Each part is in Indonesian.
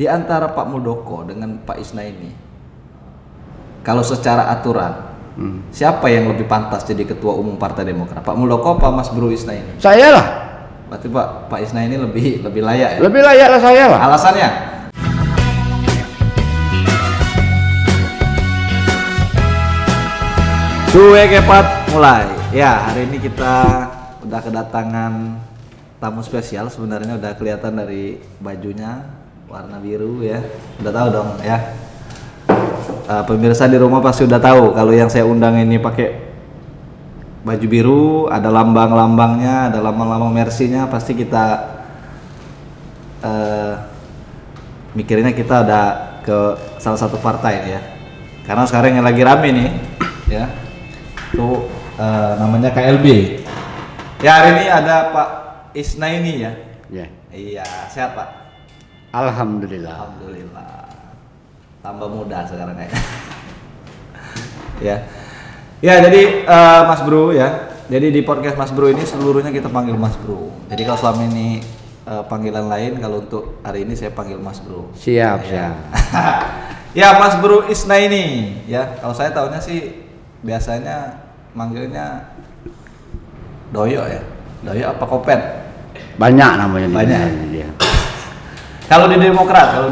di antara Pak Muldoko dengan Pak Isna ini, kalau secara aturan, siapa yang lebih pantas jadi ketua umum Partai Demokrat? Pak Muldoko apa Mas Bro Isna ini? Saya lah. Berarti Pak Isna ini lebih layak ya? Lebih layak lah saya lah. Alasannya? Cuek kepat mulai. Ya, hari ini kita udah kedatangan tamu spesial. Sebenarnya udah kelihatan dari bajunya warna biru ya. Udah tahu dong ya. Pemirsa di rumah pasti udah tahu kalau yang saya undang ini pakai baju biru, ada lambang-lambangnya, ada lambang-lambang Mercy-nya, pasti kita mikirnya kita ada ke salah satu partai ya. Karena sekarang yang lagi rame nih ya. Itu namanya KLB. Ya, hari ini ada Pak Isna ini ya. Ya. Iya, sehat Pak. Alhamdulillah. Alhamdulillah. Tambah muda sekarang kayaknya. Ya. Ya, jadi Mas Bro ya. Jadi di podcast Mas Bro ini seluruhnya kita panggil Mas Bro. Jadi kalau selama ini panggilan lain, kalau untuk hari ini saya panggil Mas Bro. Siap, ya. siap. Ya, Mas Bro Isna ini ya. Kalau saya tahunya sih biasanya manggilnya Doyo ya. Doyo apa Kopet? Banyak namanya. Banyak. Dia. Kalau di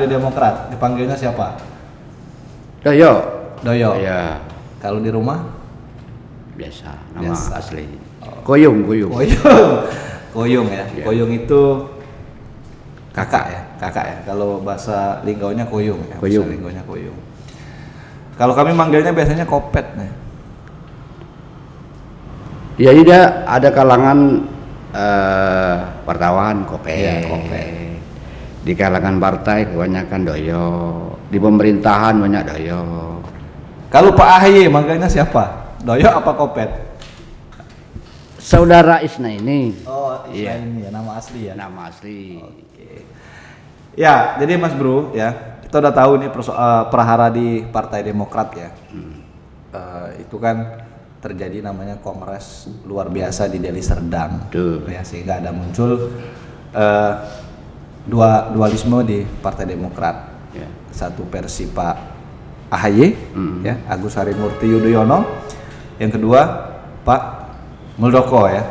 Demokrat dipanggilnya siapa? Doyo. Doyo. Ya. Kalau di rumah? Biasa. Nama Biasa. asli. Oh. Koyung. Koyung ya. Ya. Koyung itu kakak ya. Kalau bahasa linggaunya koyung ya. Koyung. Bahasa linggaunya koyung. Kalau kami manggilnya biasanya Kopet nih. Ya, tidak ada kalangan wartawan Kopet. Iya, Kopet. Di kalangan partai kebanyakan Doyo. Di pemerintahan banyak Doyo. Kalau Pak AHY manggilnya siapa? Doyo apa Kopet? Saudara Isna ini. Oh, Iya. ini ya, nama asli ya. Nama asli. Oke. Ya, jadi Mas Bro ya, kita udah tahu nih perahara di Partai Demokrat ya. Itu kan terjadi namanya kongres luar biasa di Deli Serdang. Tuh. Ya, sehingga ada muncul dualisme di Partai Demokrat. Ya. Satu versi Pak AHY ya, Agus Harimurti Yudhoyono. Yang kedua Pak Muldoko ya.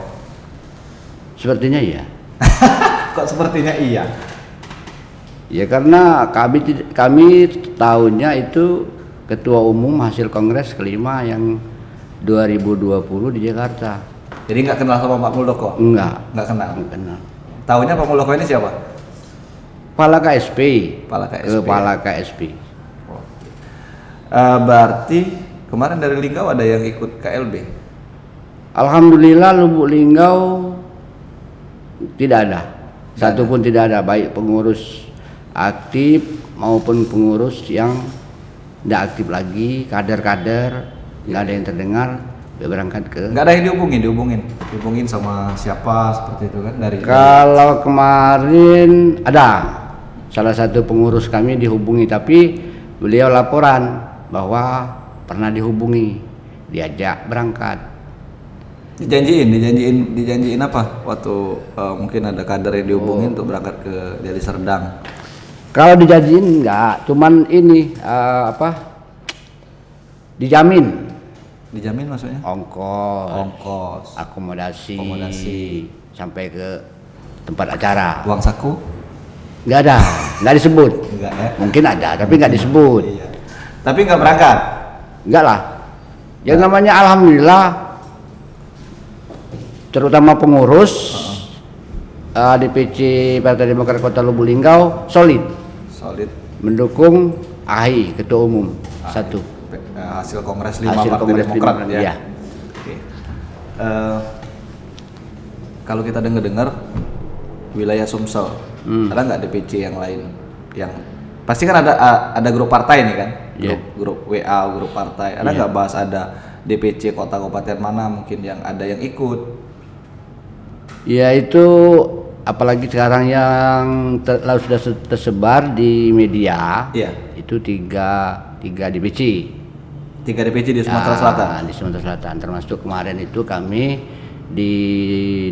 Sepertinya iya. Kok sepertinya iya? Ya karena kami tahunnya itu ketua umum hasil kongres kelima yang 2020 di Jakarta. Jadi nggak kenal sama Pak Muldoko? Enggak Nggak kenal. kenal. Tahunya Pak Muldoko ini siapa? Kepala KSP. Kepala KSP. Berarti kemarin dari Linggau ada yang ikut KLB? Alhamdulillah Lubuk Linggau tidak ada. Satu pun tidak ada, baik pengurus aktif maupun pengurus yang tidak aktif lagi, kader-kader nggak ada yang terdengar berangkat ke. Nggak ada yang dihubungin sama siapa seperti itu kan dari. Kalau kemarin ada salah satu pengurus kami dihubungi, tapi beliau laporan bahwa pernah dihubungi, diajak berangkat. Dijanjiin apa? Waktu mungkin ada kader yang dihubungin untuk berangkat ke Deli Serdang. Kalau dijanjiin enggak, cuman ini dijamin. Dijamin maksudnya? Ongkos, akomodasi sampai ke tempat acara. Uang saku? Nggak disebut. Enggak ya? Mungkin ada, tapi nggak disebut. Iya. Tapi nggak berangkat? Enggak lah. Yang namanya alhamdulillah, terutama pengurus DPC Partai Demokrat Kota Lubuk Linggau solid mendukung AHY ketua umum. Satu. Hasil kongres 5 Hasil Partai kongres Demokrat 5, ya. iya. Oke. Kalau kita dengar wilayah Sumsel, ada nggak DPC yang lain yang pasti kan ada grup partai nih kan? Grup WA, grup partai. Ada nggak bahas ada DPC kota kabupaten mana mungkin yang ada yang ikut? Ya itu apalagi sekarang yang sudah tersebar di media. Iya. Itu tiga DPC. 3 DPC di Sumatera Selatan. Di Sumatera Selatan, termasuk kemarin itu kami di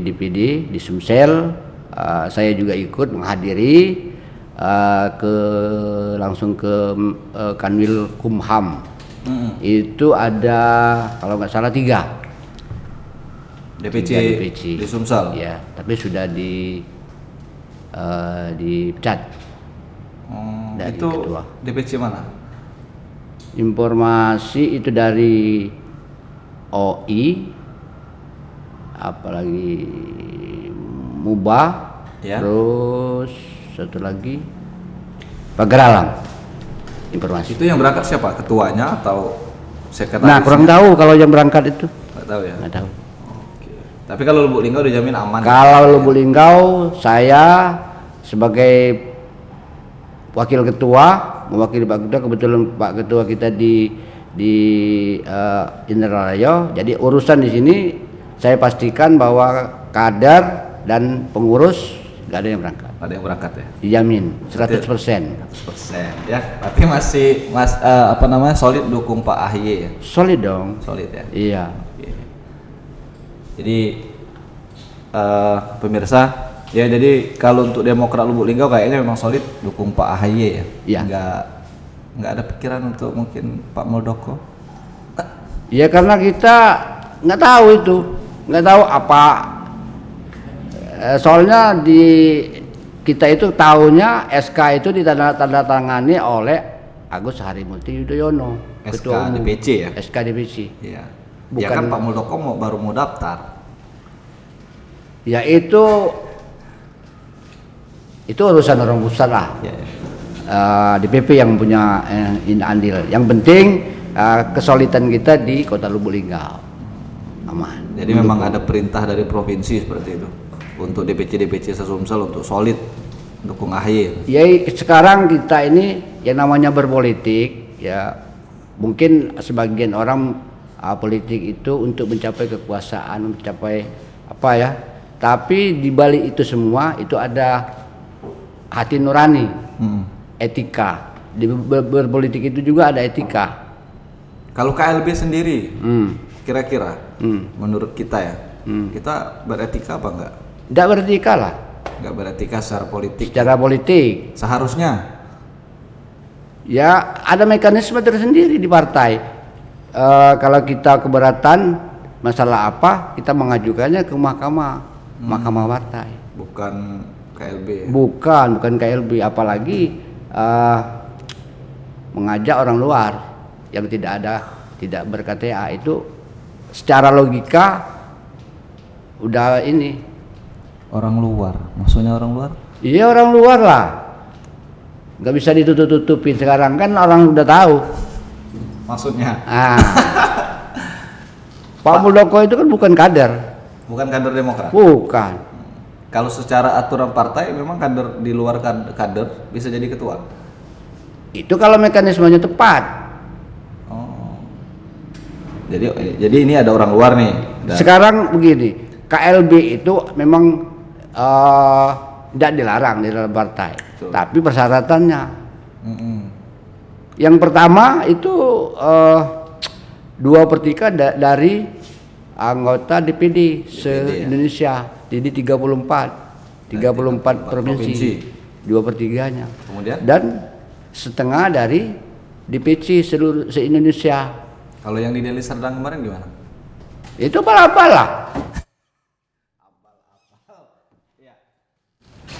DPD di Sumsel, saya juga ikut menghadiri ke langsung ke Kanwil Kumham. Itu ada kalau nggak salah 3 DPC, DPC di Sumsel. ya, tapi sudah dipecat dari Itu ketua. DPC mana? Informasi itu dari OI, apalagi Mubah, Ya. terus satu lagi Pageralam. Informasi. Itu yang berangkat siapa? Ketuanya atau sekretarisnya? Nah, kurang tahu kalau yang berangkat itu. Nggak tahu ya. Nggak tahu. Oke. Tapi kalau Lubuk Linggau dijamin aman. Kalau Lubuk Linggau, saya sebagai wakil ketua, mewakili Pak Ketua, kebetulan Pak Ketua kita di Indralaya. Jadi urusan di sini saya pastikan bahwa kader dan pengurus nggak ada yang berangkat. Ada yang berangkat ya. Dijamin 100%. 100% ya. Berarti masih solid dukung Pak AHY ya. Solid dong. Solid ya. Iya. Oke. Jadi pemirsa, ya jadi kalau untuk Demokrat Lubuk Linggau kayaknya memang solid dukung Pak AHY ya. Iya. Nggak ada pikiran untuk mungkin Pak Muldoko. Ya karena kita nggak tahu itu, nggak tahu apa. Soalnya kita itu tahunya SK itu ditandatangani oleh Agus Harimurti Yudhoyono, SK Ketua Umum. DPC ya. SK DPC. Iya. Ya Bukan- kan Pak Muldoko baru mau daftar. Ya itu urusan orang pusat lah. Ya. DPP yang punya andil. Yang penting kesolidan kita di Kota Lubuk Linggau aman. Jadi memang ada perintah dari provinsi seperti itu untuk DPC Sumsel untuk solid dukung AHY. Ya sekarang kita ini yang namanya berpolitik ya, mungkin sebagian orang politik itu untuk mencapai kekuasaan, mencapai apa ya, tapi di balik itu semua itu ada hati nurani, etika. Di berpolitik itu juga ada etika. Kalau KLB sendiri, kira-kira menurut kita ya, Hmm. kita beretika apa enggak? Tidak beretika lah Enggak beretika secara politik. secara politik. Seharusnya. Ya ada mekanisme tersendiri di partai. Kalau kita keberatan masalah apa, kita mengajukannya ke mahkamah partai. Bukan KLB ya? Bukan KLB, apalagi mengajak orang luar yang tidak ber-KTA itu secara logika udah ini. Orang luar, maksudnya orang luar? Iya orang luar lah, nggak bisa ditutup-tutupin sekarang kan orang udah tahu. Maksudnya? Pak Muldoko itu kan bukan kader. Bukan kader Demokrat? Bukan. Kalau secara aturan partai memang kader di luar kader bisa jadi ketua? Itu kalau mekanismenya tepat. Oh. Jadi ini ada orang luar nih. Sekarang begini, KLB itu memang tidak dilarang di dalam partai, Betul. tapi persyaratannya. Mm-mm. Yang pertama itu 2/3 dari anggota DPD se-Indonesia, jadi 34 provinsi, 2/3-nya. Kemudian? Dan setengah dari DPC seluruh se-Indonesia. Kalau yang di Deli Serdang kemarin gimana? Itu bala-bala.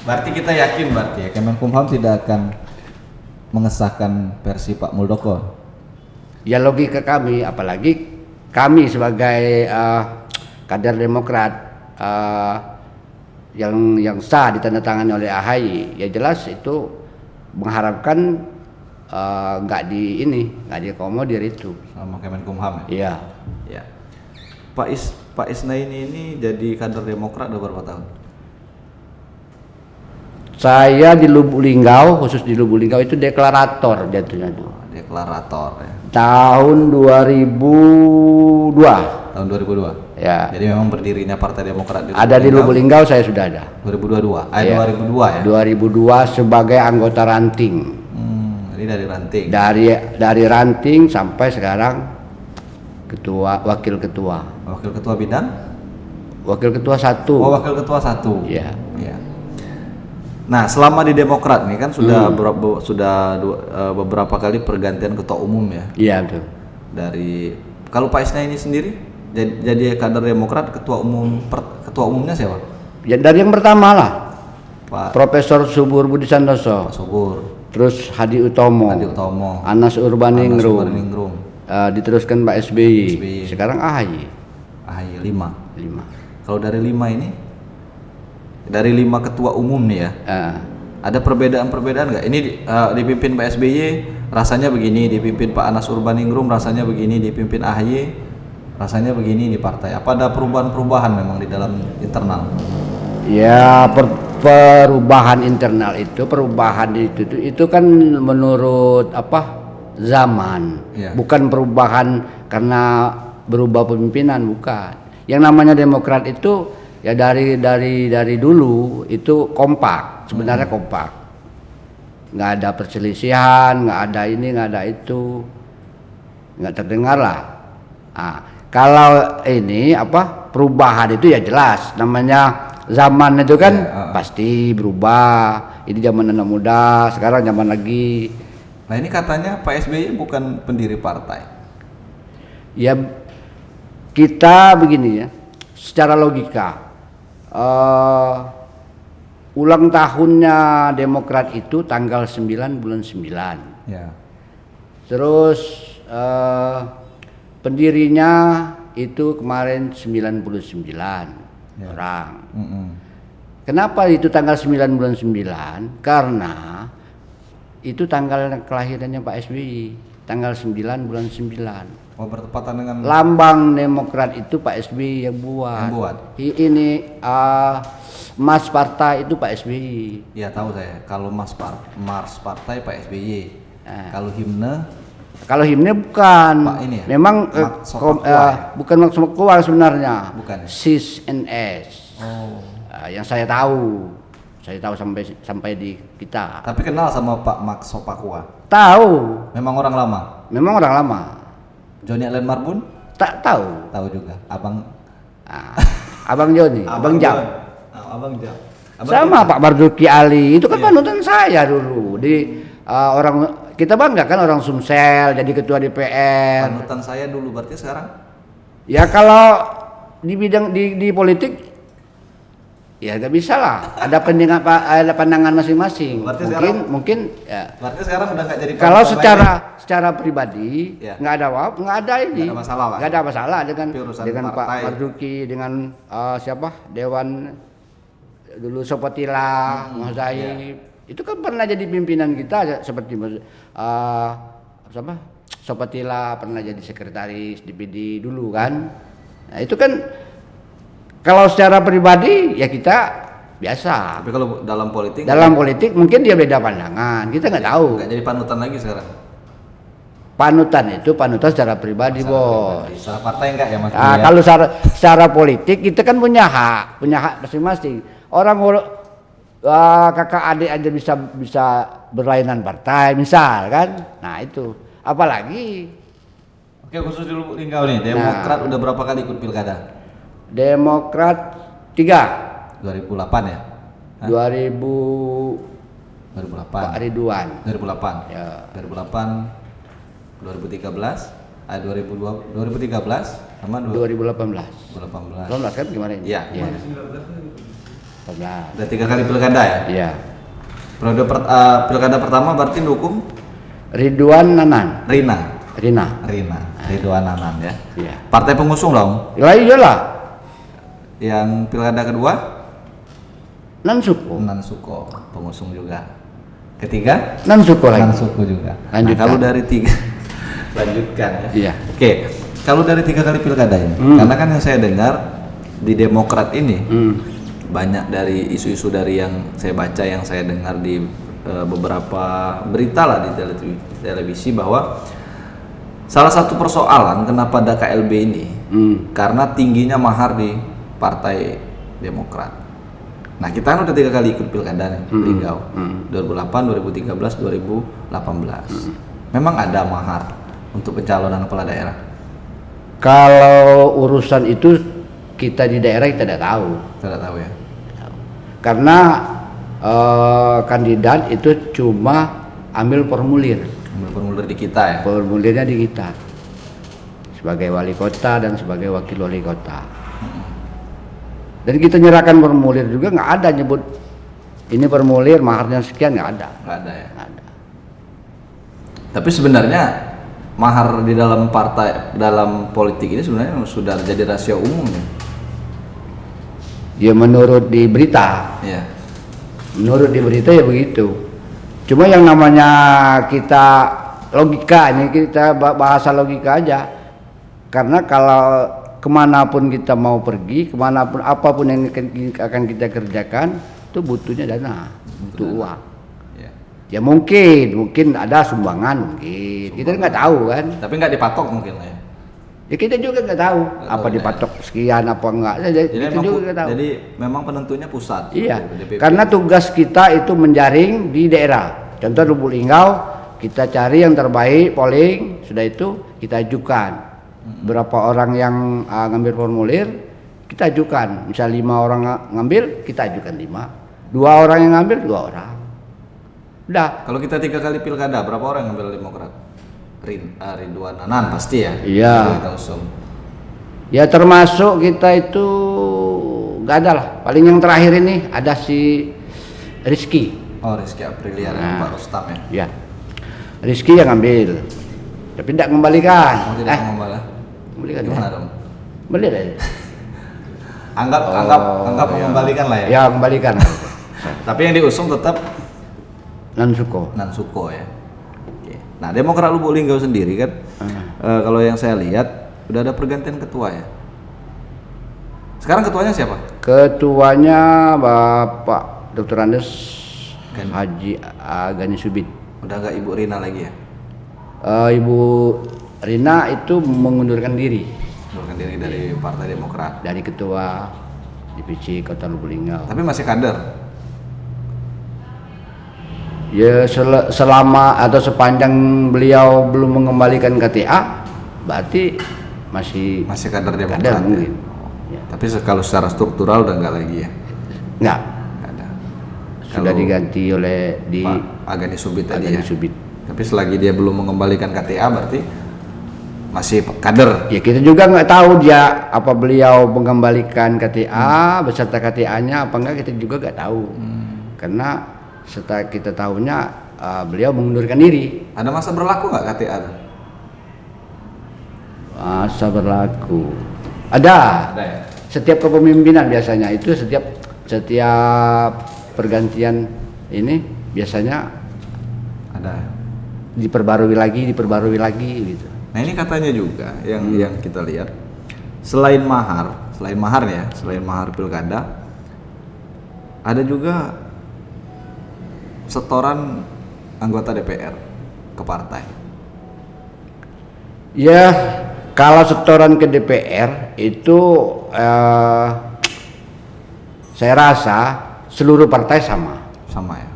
Berarti kita yakin ya Kemenkumham tidak akan mengesahkan versi Pak Muldoko. Ya logika kami, apalagi kami sebagai kader Demokrat yang sah ditandatangani oleh AHY, ya jelas itu mengharapkan nggak diakomodir itu. Sama Kemenkumham ya? Iya. Ya. Pak Isnaini ini jadi kader Demokrat udah berapa tahun? Saya di Lubuk Linggau, khusus di Lubuk Linggau itu deklarator jatuhnya tuh. Deklarator ya. Tahun 2002. Tahun 2002. Ya. Jadi memang berdirinya Partai Demokrat Ada di Lubuk Linggau saya sudah ada. 2022. Ya. 2002 ya. 2002 sebagai anggota ranting. Jadi dari ranting. Dari ranting sampai sekarang wakil ketua. Wakil ketua bidang? Wakil ketua 1. Oh, wakil ketua 1. Iya. Ya. Nah, selama di Demokrat nih kan sudah beberapa kali pergantian ketua umum ya. Iya betul. Dari kalau Pak Isna ini sendiri jadi kader Demokrat, ketua umumnya siapa? Ya dari yang pertama lah. Pak Profesor Subur Budi Santoso. Sobur, Terus Hadi Utomo. Anas Urbaningrum. Diteruskan Pak SBY. Sekarang AHY. AHY 5. 5. Kalau dari 5 ini, dari 5 ketua umum nih ya, ada perbedaan-perbedaan nggak? Ini dipimpin Pak SBY rasanya begini, dipimpin Pak Anas Urbaningrum rasanya begini, dipimpin AHY rasanya begini di partai. Apa ada perubahan-perubahan memang di dalam internal? Ya perubahan internal itu kan menurut zaman, bukan perubahan karena berubah pemimpinan, bukan. Yang namanya Demokrat itu ya dari dulu itu kompak, sebenarnya kompak, nggak ada perselisihan, nggak ada ini, nggak ada itu, nggak terdengar lah. Nah, kalau ini perubahan itu ya jelas, namanya zaman itu kan pasti berubah. Ini zaman anak muda, sekarang zaman lagi. Nah ini katanya Pak SBY bukan pendiri partai. Ya kita begini ya, secara logika ulang tahunnya Demokrat itu tanggal 9 bulan 9 ya. Terus pendirinya itu kemarin 99 orang. Kenapa itu tanggal 9 bulan 9? Karena itu tanggal kelahirannya Pak SBY, tanggal 9 bulan 9. Oh, bertepatan dengan lambang Demokrat itu Pak SBY yang buat. Ini Mas Partai itu Pak SBY. Iya tahu saya. Kalau Mars Partai Pak SBY. Kalau himne bukan. Pak ini ya? Memang bukan Max Sopakua sebenarnya. Bukan. SIS NS. Oh. Yang saya tahu sampai di kita. Tapi kenal sama Pak Max Sopakua? Tahu. Memang orang lama. Joni Allen Marbun? Tak tahu. Tahu juga. Abang Joni, Abang Jam. Abang Jam. Sama Pak Marzuki Ali itu kan panutan saya dulu di orang kita bangga kan orang Sumsel jadi ketua DPR. Panutan saya dulu berarti sekarang? Ya kalau di bidang di politik ya nggak bisa lah. Ada pandangan masing-masing. Mungkin ya. Berarti sekarang udah nggak jadi. Kalau secara pribadi nggak ada ini. Nggak ada masalah dengan Pak Marzuki, dengan siapa Dewan dulu Sopatila, Mozaib. Itu kan pernah jadi pimpinan kita seperti Sopatila pernah jadi sekretaris DPD dulu kan. Nah itu kan kalau secara pribadi ya kita biasa. Tapi kalau dalam politik mungkin dia beda pandangan, kita nggak tahu. Nggak jadi panutan lagi sekarang. Panutan secara pribadi, Bos. Secara partai enggak ya Mas? Kalau secara politik kita kan punya hak masing-masing. Orang kakak adik aja bisa berlainan partai misal kan. Nah itu apalagi. Oke, khusus di Lubuk Linggau nih, Demokrat udah berapa kali ikut pilkada? Demokrat 3 2008 ya? 2008 Pak Ridwan 2008 ya. 2008 2013 sama 2018 kan kemarin? Iya. Ya. 18. Udah 3 kali pilkada ya? Iya. Periode pilkada pertama berarti dukung Ridwan Nanan. Rina. Ridwan Nanan ya. Iya. Partai pengusung dong? Ya iyalah. Yang pilkada kedua? Nansuko pengusung juga. Ketiga? Nansuko juga. Lanjutkan. Nah, kalau dari 3 lanjutkan ya. Iya. Oke. Kalau dari 3 kali pilkada ini, karena kan yang saya dengar di Demokrat ini banyak dari isu-isu dari yang saya baca, yang saya dengar di beberapa berita lah di televisi bahwa salah satu persoalan kenapa ada KLB ini karena tingginya mahar di Partai Demokrat. Nah kita kan udah 3 kali ikut pilkada nih, Linggau 2008, 2013, 2018. Memang ada mahar untuk pencalonan kepala daerah? Kalau urusan itu kita di daerah kita tidak tahu. Tidak tahu ya. Karena kandidat itu cuma ambil formulir. Ambil formulir di kita ya. Formulirnya di kita. Sebagai wali kota dan sebagai wakil wali kota. Dan kita nyerahkan formulir juga nggak ada nyebut ini formulir maharnya sekian, nggak ada. Nggak ada ya. Nggak ada. Tapi sebenarnya mahar di dalam partai, dalam politik ini sebenarnya sudah jadi rahasia umum ya. Ya menurut di berita. Iya. Menurut di berita ya begitu. Cuma yang namanya kita logika, ini kita bahasa logika aja. Karena kalau kemanapun kita mau pergi, kemanapun apapun yang akan kita kerjakan, itu butuhnya dana, butuh uang. Ya. Ya mungkin ada sumbangan mungkin. Kita nggak tahu kan. Tapi nggak dipatok mungkin lah ya. Ya kita juga nggak tahu apa dipatok sekian apa enggak. Kita juga nggak tahu. Jadi memang penentunya pusat. Iya. DPP. Karena tugas kita itu menjaring di daerah. Contoh Lubuk Linggau, kita cari yang terbaik polling, sudah itu kita ajukan. Berapa orang yang ngambil formulir, kita ajukan. Misal 5 orang ngambil, kita ajukan 5. 2 orang yang ngambil, 2 orang. Udah. Kalau kita 3 kali pilkada, berapa orang yang ngambil Demokrat? Ridwan Anan pasti ya. Iya. Kita usung. Ya termasuk kita itu nggak ada lah. Paling yang terakhir ini ada si Rizky. Oh, Rizky Aprilia dan Pak Rustam ya. Ya. Rizky yang ngambil. Tapi tidak mengembalikan. Oh, tidak mengembalikan. Kembalikan Gimana ya? dong? Kembali deh. Anggap mengembalikan lah ya. Ya kembalikan. Tapi yang diusung tetap Nansuko. Nansuko ya. Oke. Nah, Demokrat Lubuk Linggau sendiri kan, kalau yang saya lihat udah ada pergantian ketua ya. Sekarang ketuanya siapa? Ketuanya Bapak Dr. Andes Gani. Haji Gani Subit. Udah nggak Ibu Rina lagi ya? Ibu Rina itu mengundurkan diri Mengundurkan diri dari Partai Demokrat. dari ketua DPC Kota Lubuk Linggau. Tapi masih kader. Ya selama atau sepanjang beliau belum mengembalikan KTA, berarti masih kader Demokrat. kader Ya? mungkin. Ya. Tapi kalau secara struktural udah nggak lagi ya? Enggak, Nggak ada. sudah Kalau diganti oleh di Pak Agani Subit tadi Agani ya. Subit. Tapi selagi dia belum mengembalikan KTA berarti masih kader. Ya kita juga nggak tahu dia apa beliau mengembalikan KTA beserta KTA-nya apa enggak, kita juga nggak tahu. Karena setelah kita tahunya beliau mengundurkan diri. Ada masa berlaku nggak KTA? Masa berlaku. Ada. Ada ya. Setiap kepemimpinan biasanya itu setiap pergantian ini biasanya Ada. diperbarui lagi gitu. Nah ini katanya juga yang kita lihat selain mahar pilkada, ada juga setoran anggota DPR ke partai. Ya kalau setoran ke DPR itu saya rasa seluruh partai sama Ya.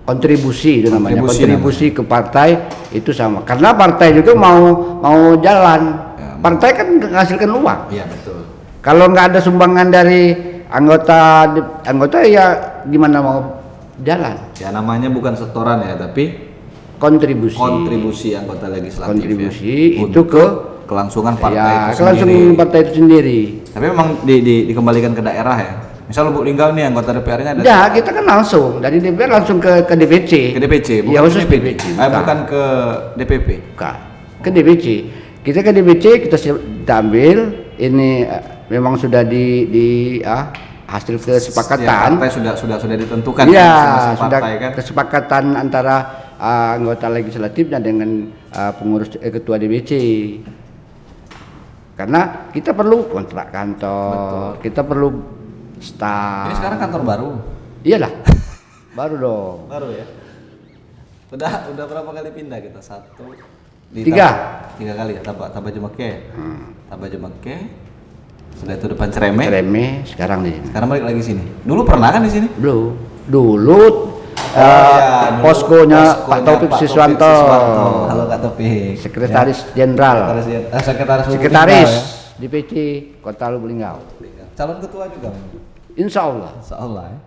kontribusi itu namanya, Kontribusi ke partai itu sama, karena partai juga mau jalan Ya, partai kan menghasilkan uang. Iya betul. Kalau nggak ada sumbangan dari anggota ya gimana mau jalan? Ya namanya bukan setoran ya, tapi kontribusi anggota legislatif. Kontribusi ya, itu ke kelangsungan partai ya, itu kelangsungan sendiri. partai itu sendiri. Tapi memang dikembalikan ke daerah ya. Misal Lubuk Linggau nih anggota DPR-nya ada. Ya kita kan langsung dari DPR langsung ke DPC. Ke DPC, Ya khusus DPC. bukan ke DPP. Bukan. Ke DPC. Kita ke DPC kita ambil ini memang sudah di hasil kesepakatan. Partai sudah ditentukan Iya, masing-masing sudah partai kan. kesepakatan antara anggota legislatif dan dengan pengurus ketua DPC. Karena kita perlu kontrak kantor, kita perlu staff. Ini sekarang kantor baru. Iyalah. Baru dong. Baru ya. Udah berapa kali pindah kita? 3. 3 kali ya, Taba Jemeke. Taba Jemeke. Sudah itu depan Cereme. Cereme sekarang di sini. Sekarang balik lagi sini. Dulu pernah kan di sini? Belum. Dulu Dulu poskonya Pak Taufik Siswanto. Halo Kak Taufik. Sekretaris Jenderal. Sekretaris DPC Kota Lubuk Linggau. Calon ketua juga. Insya Allah. Insyaallah ya.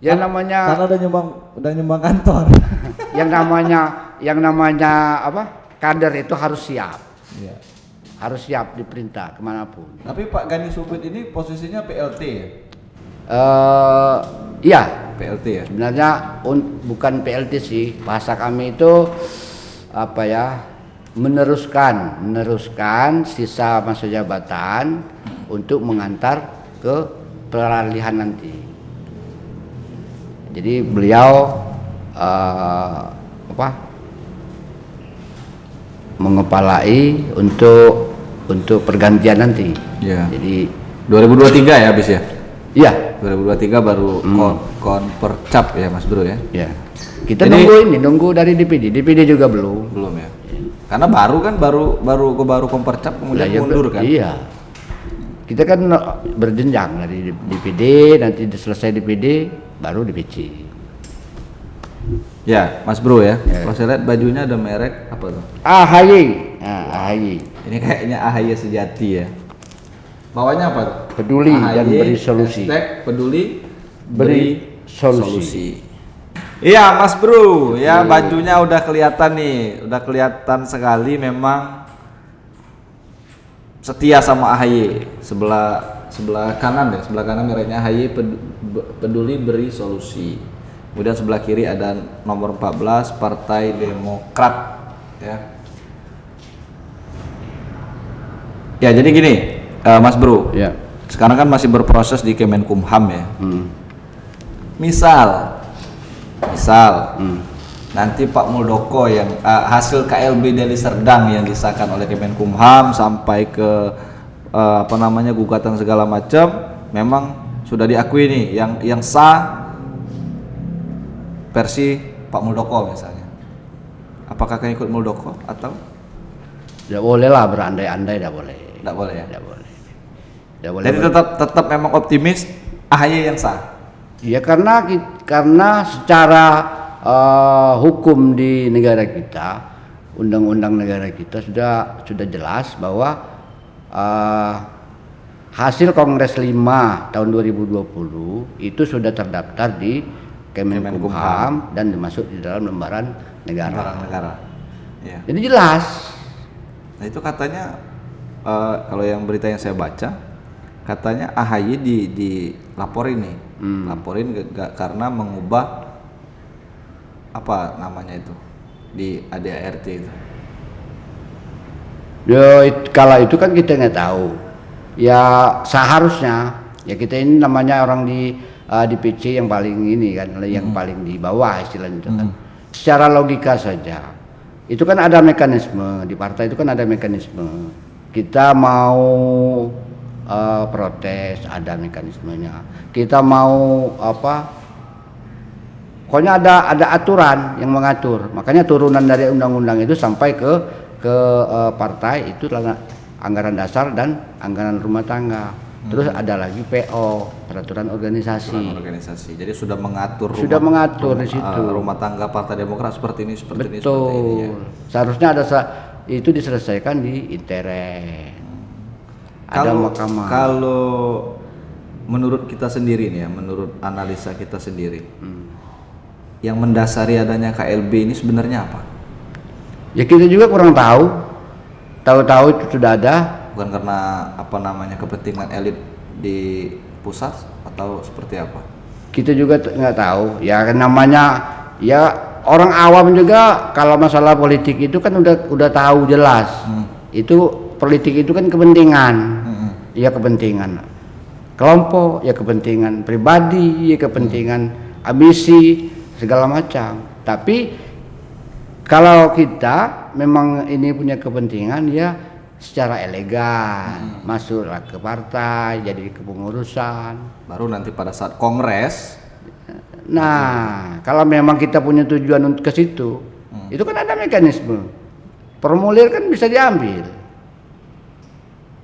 Yang namanya Karena udah nyumbang kantor. yang namanya apa? Kader itu harus siap. Iya. Harus siap diperintah kemanapun. Tapi Pak Gani Supit ini posisinya PLT ya? Iya, PLT ya? sebenarnya bukan PLT sih, bahasa kami itu apa ya, meneruskan sisa masa jabatan untuk mengantar ke peralihan nanti. Jadi beliau mengepalai untuk pergantian nanti. Iya. Jadi 2023 ya habis ya? iya. 2023 baru konpercap ya Mas Bro ya? Ya, kita Jadi- nunggu dari DPD juga belum. Belum ya? Karena baru konpercap kemudian Lah, ya, mundur kan? Iya. Kita kan berjenjang dari DPD, nanti selesai DPD baru DPC. Ya, Mas Bro ya. Ya. Kalau saya lihat bajunya ada merek apa tuh? AHY. Nah, AHY. Ini kayaknya AHY sejati ya. Bawahnya apa tuh? Peduli AHY, dan beri solusi. hashtag peduli Beri solusi. Iya Mas Bro, ya bajunya udah kelihatan nih, udah kelihatan sekali memang setia sama AHY. Sebelah kanan ya, sebelah kanan mereknya AHY peduli beri solusi. Kemudian sebelah kiri ada nomor 14 Partai Demokrat ya. Ya jadi gini, Mas Bro. Ya. Sekarang kan masih berproses di Kemenkumham ya. Misal nanti Pak Muldoko yang hasil KLB Deli Serdang yang disahkan oleh Kemenkumham sampai ke gugatan segala macam, memang sudah diakui nih yang sah versi Pak Muldoko misalnya. Apakah akan ikut Muldoko atau Tidak boleh lah berandai-andai, tidak boleh. tidak boleh ya? Tidak boleh. Tidak boleh. Jadi tetap memang optimis AHY yang sah. Ya karena secara hukum di negara kita, undang-undang negara kita sudah jelas bahwa hasil Kongres 5 tahun 2020 itu sudah terdaftar di Kemenkumham dan dimasuk di dalam lembaran negara. Ya. Jadi jelas. Nah itu katanya kalau yang berita yang saya baca katanya AHY dilaporin nih, laporin karena mengubah apa namanya itu di ADART itu. Ya, kalau itu kan kita nggak tahu. Ya seharusnya ya kita ini namanya orang di PC yang paling ini kan, yang paling di bawah istilahnya itu kan. Secara logika saja, itu kan ada mekanisme di partai, itu kan ada mekanisme. Kita mau protes ada mekanismenya. Kita mau pokoknya ada aturan yang mengatur. Makanya turunan dari undang-undang itu sampai ke partai itu anggaran dasar dan anggaran rumah tangga. Terus ada lagi PO, peraturan organisasi. Jadi sudah mengatur di situ. Rumah tangga Partai Demokrat seperti ini seperti ini. Ya. Seharusnya itu diselesaikan di intern. Ada mahkamah. Kalau menurut kita sendiri nih ya, menurut analisa kita sendiri, yang mendasari adanya KLB ini sebenarnya apa? Ya kita juga kurang tahu. Tahu-tahu itu sudah ada. Bukan karena kepentingan elit di pusat atau seperti apa? Kita juga nggak tahu. Ya namanya ya orang awam juga kalau masalah politik itu kan udah tahu jelas. Itu politik itu kan kepentingan. Ya kepentingan kelompok, ya kepentingan pribadi, ya kepentingan ambisi segala macam. Tapi kalau kita memang ini punya kepentingan ya secara elegan masuklah ke partai, jadi kepengurusan. Baru nanti pada saat kongres. Nah, kalau memang kita punya tujuan untuk ke situ, itu kan ada mekanisme. Formulir kan bisa diambil.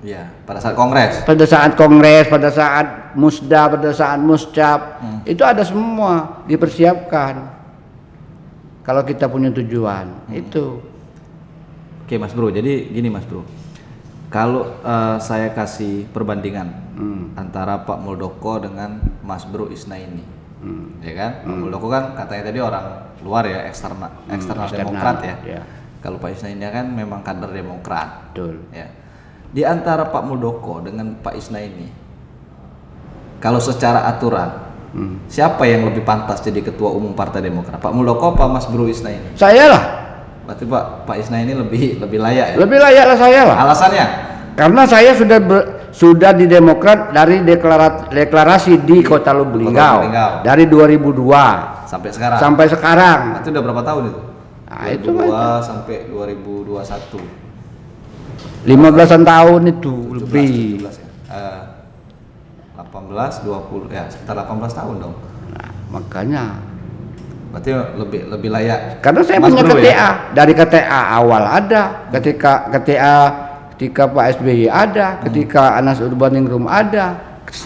Ya, pada saat kongres. Pada saat kongres, pada saat musda, pada saat muscap, itu ada semua dipersiapkan. Kalau kita punya tujuan, itu. Oke, Mas Bro. Jadi gini, Mas Bro. Kalau saya kasih perbandingan antara Pak Muldoko dengan Mas Bro Isnaini, ya kan? Pak Muldoko kan katanya tadi orang luar ya, eksternal Demokrat ya. Kalau Pak Isnaini kan memang kader Demokrat. Betul. Ya. Di antara Pak Muldoko dengan Pak Isnaini, kalau secara aturan, siapa yang lebih pantas jadi ketua umum Partai Demokrat? Pak Muldoko apa Mas Bro Isnaini? Saya lah. Berarti Pak Isnaini lebih layak ya? Lebih layak lah saya lah. Alasannya? Karena saya sudah di Demokrat dari deklarasi di Kota Lubuk Linggau dari 2002 sampai sekarang. Sampai sekarang. Itu udah berapa tahun itu? Nah, itu 2002 sampai 2021. 15-an tahun itu lebih. 17 ya. 18, 20 ya, sekitar 18 tahun dong. Nah, makanya. Berarti lebih layak. Karena saya Mas punya Bro, KTA, ya? dari KTA awal ada, ketika Pak SBY ada, ketika Anas Urbaningrum ada,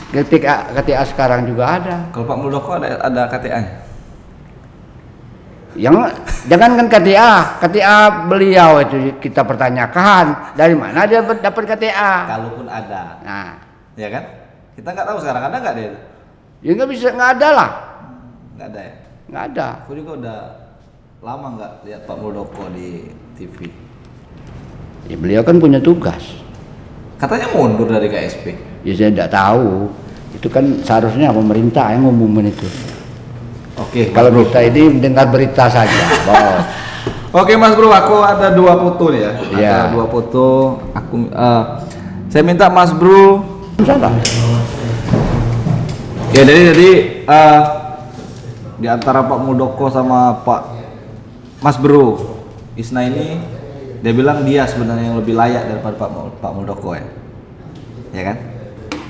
ketika KTA sekarang juga ada. Kalau Pak Muldoko ada KTA-nya? Yang jangankan KTA beliau itu kita pertanyakan dari mana dia dapat KTA. Kalaupun ada, Nah, ya kan? Kita nggak tahu sekarang ada nggak dia? ya nggak ada lah, Nggak ada ya? nggak ada. Aku juga udah lama nggak lihat Pak Muldoko di TV. Ya beliau kan punya tugas. Katanya mundur dari KSP. Ya saya tidak tahu. Itu kan seharusnya pemerintah yang ngumumin itu. Oke. Kalau Mas Bro. kita ini mendengar berita saja, bos. Oke Mas Bro, aku ada 2 foto nih ya. Iya. Ada 2 foto. Saya minta Mas Bro. Salah. Ya jadi di antara Pak Muldoko sama Pak Mas Bro Isnaini, dia bilang dia sebenarnya yang lebih layak daripada Pak Muldoko ya. Ya kan?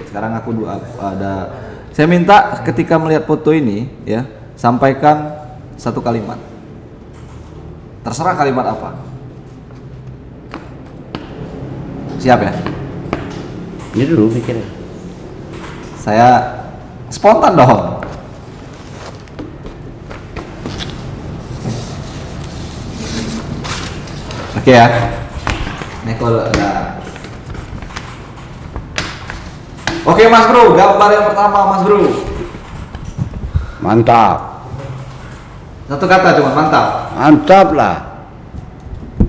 Sekarang aku ada. Saya minta ketika melihat foto ini ya, sampaikan satu kalimat. Terserah kalimat apa. Siap ya? Ini dulu mikirnya. Saya spontan dong. Oke ya. Ini kalau ada. Oke Mas Bro, gambar yang pertama Mas Bro. Mantap. Satu kata cuma mantap. Mantap lah.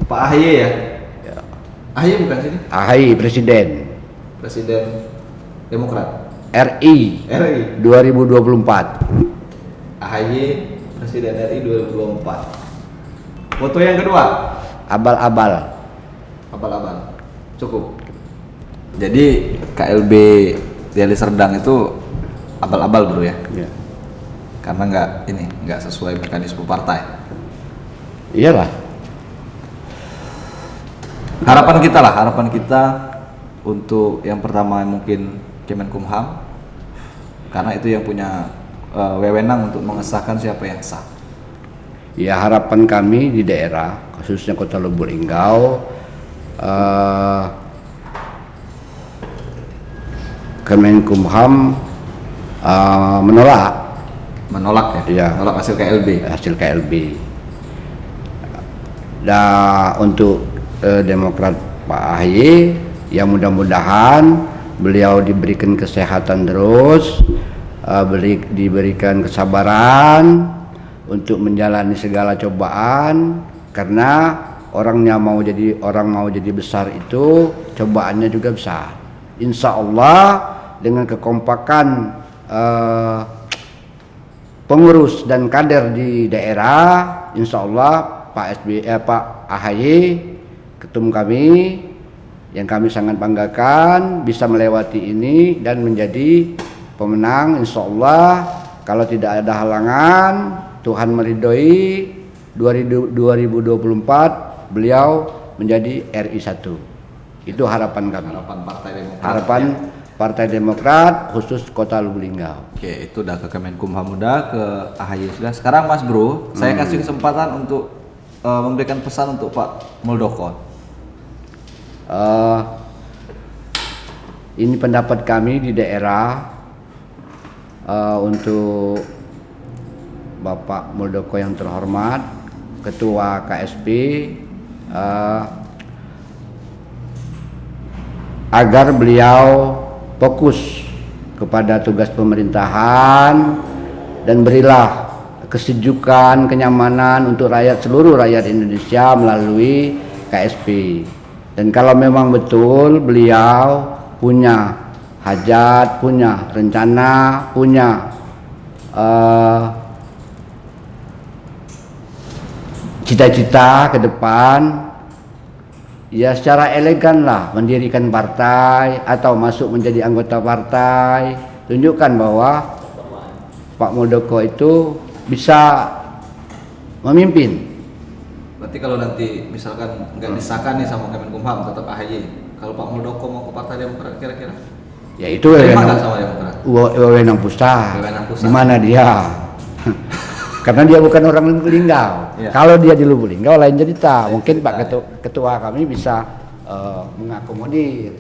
Pak AHY ya. Ya. AHY bukan sini? AHY Presiden Presiden Demokrat. RI RI. 2024. AHY Presiden RI 2024. Foto yang kedua. Abal-abal. Abal-abal. Cukup. Jadi KLB Deli Serdang itu abal-abal Bro ya. Ya. Karena nggak sesuai mekanisme partai. Iyalah. Harapan kita untuk yang pertama mungkin Kemenkumham, karena itu yang punya wewenang untuk mengesahkan siapa yang sah. Ya harapan kami di daerah khususnya Kota Lubuk Linggau, Kemenkumham Menolak ya? Iya. Menolak hasil KLB. Dan untuk Demokrat Pak AHY, yang mudah-mudahan beliau diberikan kesehatan terus, diberikan kesabaran untuk menjalani segala cobaan, karena orang mau jadi besar itu cobaannya juga besar. Insya Allah dengan kekompakan pengurus dan kader di daerah, insya Allah Pak AHY, ketum kami yang kami sangat banggakan bisa melewati ini dan menjadi pemenang. Insya Allah kalau tidak ada halangan, Tuhan meridhoi, 2024 beliau menjadi RI 1. Itu harapan kami. Harapan Partai Demokrat. Harapan Partai Demokrat khusus Kota Lubuk Linggau. Oke, itu udah ke Kemenkumham, udah ke AHY sudah. Sekarang Mas Bro, saya kasih kesempatan untuk memberikan pesan untuk Pak Muldoko. Ini pendapat kami di daerah untuk Bapak Muldoko yang terhormat, Ketua KSP, agar beliau fokus kepada tugas pemerintahan dan berilah kesejukan, kenyamanan untuk seluruh rakyat Indonesia melalui KSP. Dan kalau memang betul beliau punya hajat, punya rencana, punya cita-cita ke depan, ya secara elegan lah mendirikan partai atau masuk menjadi anggota partai, tunjukkan bahwa Pak Muldoko itu bisa memimpin. Berarti kalau nanti misalkan nggak disahkan nih sama Kemenkumham tetap AHY. Kalau Pak Muldoko mau ke Partai Demokrat kira-kira? Ya itu Terima nggak sama Demokrat? wewenang pusat. Wewenang pusat. Di mana dia? Karena dia bukan orang Lubuk Linggau. Ya. Kalau dia di Lubuk Linggau lain cerita. Mungkin Pak Ketua kami bisa mengakomodir.